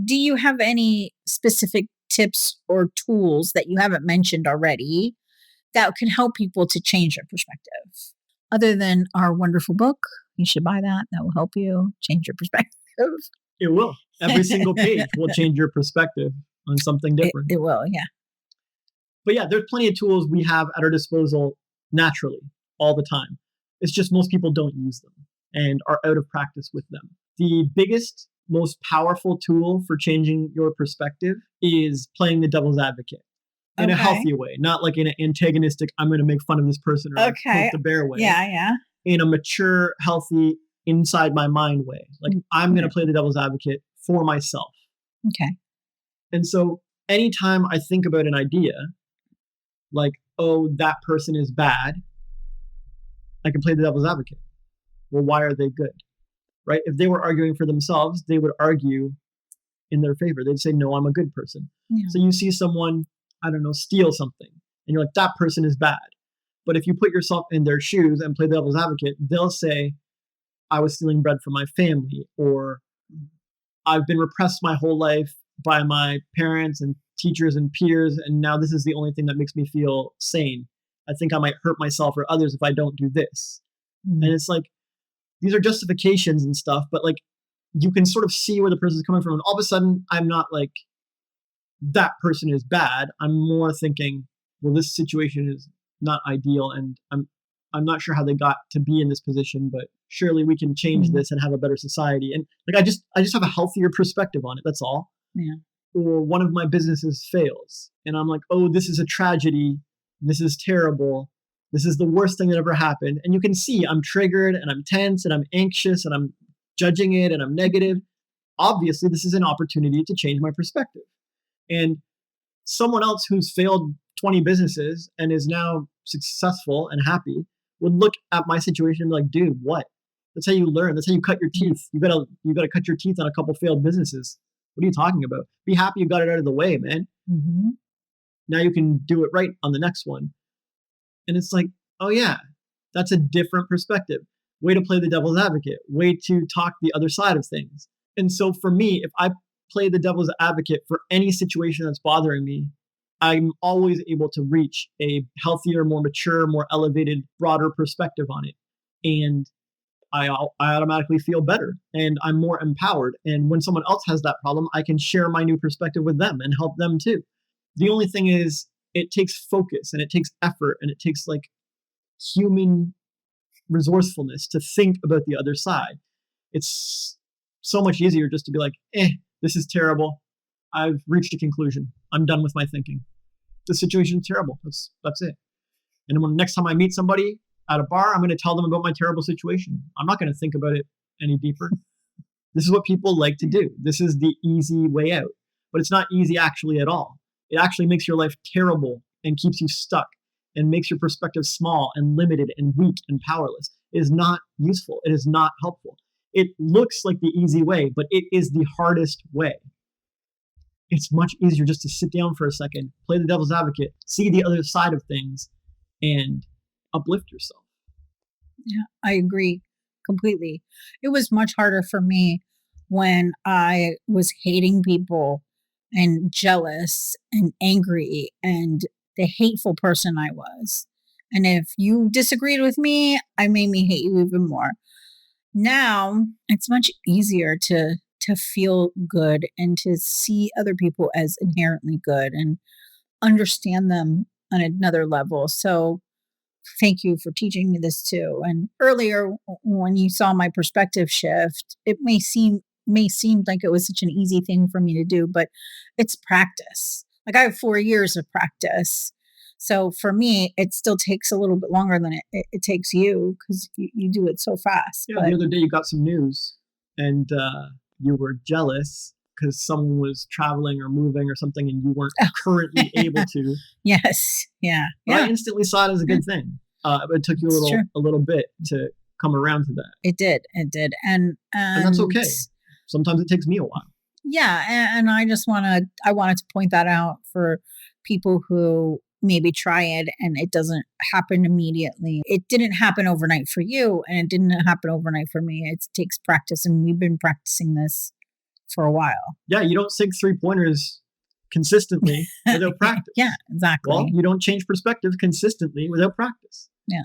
Do you have any specific tips or tools that you haven't mentioned already that can help people to change their perspective? Other than our wonderful book, you should buy that. That will help you change your perspective. It will. Every single page will change your perspective on something different. It will, yeah. But yeah, there's plenty of tools we have at our disposal naturally all the time. It's just most people don't use them and are out of practice with them. The biggest, most powerful tool for changing your perspective is playing the devil's advocate in a healthy way, not like in an antagonistic, I'm going to make fun of this person or poke the bear way. Yeah, yeah. In a mature, healthy, inside my mind way. Like I'm going to play the devil's advocate for myself. Okay. And so anytime I think about an idea, like, oh, that person is bad, I can play the devil's advocate. Well, why are they good? Right? If they were arguing for themselves, they would argue in their favor. They'd say, no, I'm a good person. Yeah. So you see someone, I don't know, steal something, and you're like, that person is bad. But if you put yourself in their shoes and play the devil's advocate, they'll say, I was stealing bread from my family, or I've been repressed my whole life by my parents and teachers and peers, and now this is the only thing that makes me feel sane. I think I might hurt myself or others if I don't do this. And it's like, these are justifications and stuff, but like, you can sort of see where the person's coming from. And all of a sudden, I'm not like, that person is bad. I'm more thinking, well, this situation is not ideal, and I'm not sure how they got to be in this position, but surely we can change this and have a better society. And like, I just have a healthier perspective on it. That's all. Yeah. Or one of my businesses fails, and I'm like, oh, this is a tragedy. This is terrible. This is the worst thing that ever happened. And you can see I'm triggered and I'm tense and I'm anxious and I'm judging it and I'm negative. Obviously, this is an opportunity to change my perspective. And someone else who's failed 20 businesses and is now successful and happy would look at my situation and be like, dude, what? That's how you learn. That's how you cut your teeth. You gotta cut your teeth on a couple failed businesses. What are you talking about? Be happy you got it out of the way, man. Mm-hmm. Now you can do it right on the next one. And it's like, oh yeah, that's a different perspective. Way to play the devil's advocate. Way to talk the other side of things. And so for me, if I play the devil's advocate for any situation that's bothering me, I'm always able to reach a healthier, more mature, more elevated, broader perspective on it. And I automatically feel better and I'm more empowered. And when someone else has that problem, I can share my new perspective with them and help them too. The only thing is, it takes focus and it takes effort and it takes like human resourcefulness to think about the other side. It's so much easier just to be like, this is terrible. I've reached a conclusion. I'm done with my thinking. The situation is terrible. That's it. And when next time I meet somebody at a bar, I'm going to tell them about my terrible situation. I'm not going to think about it any deeper. This is what people like to do. This is the easy way out. But it's not easy actually at all. It actually makes your life terrible and keeps you stuck and makes your perspective small and limited and weak and powerless. It is not useful. It is not helpful. It looks like the easy way, but it is the hardest way. It's much easier just to sit down for a second, play the devil's advocate, see the other side of things, and uplift yourself. Yeah, I agree completely. It was much harder for me when I was hating people and jealous and angry and the hateful person I was. And if you disagreed with me, I made me hate you even more. Now it's much easier to feel good and to see other people as inherently good and understand them on another level. So thank you for teaching me this too. And earlier when you saw my perspective shift, it may seem like it was such an easy thing for me to do, but it's practice. Like I have 4 years of practice. So for me, it still takes a little bit longer than it takes you because you do it so fast. Yeah, the other day you got some news and you were jealous because someone was traveling or moving or something and you weren't currently able to. Yes. Yeah. I instantly saw it as a good thing. It took you a little bit to come around to that. It did. And that's okay. Sometimes it takes me a while. Yeah. And I wanted to point that out for people who maybe try it and it doesn't happen immediately. It didn't happen overnight for you and it didn't happen overnight for me. It takes practice and we've been practicing this for a while. Yeah, you don't sink 3-pointers consistently without practice. Yeah, exactly. Well, you don't change perspective consistently without practice. Yeah.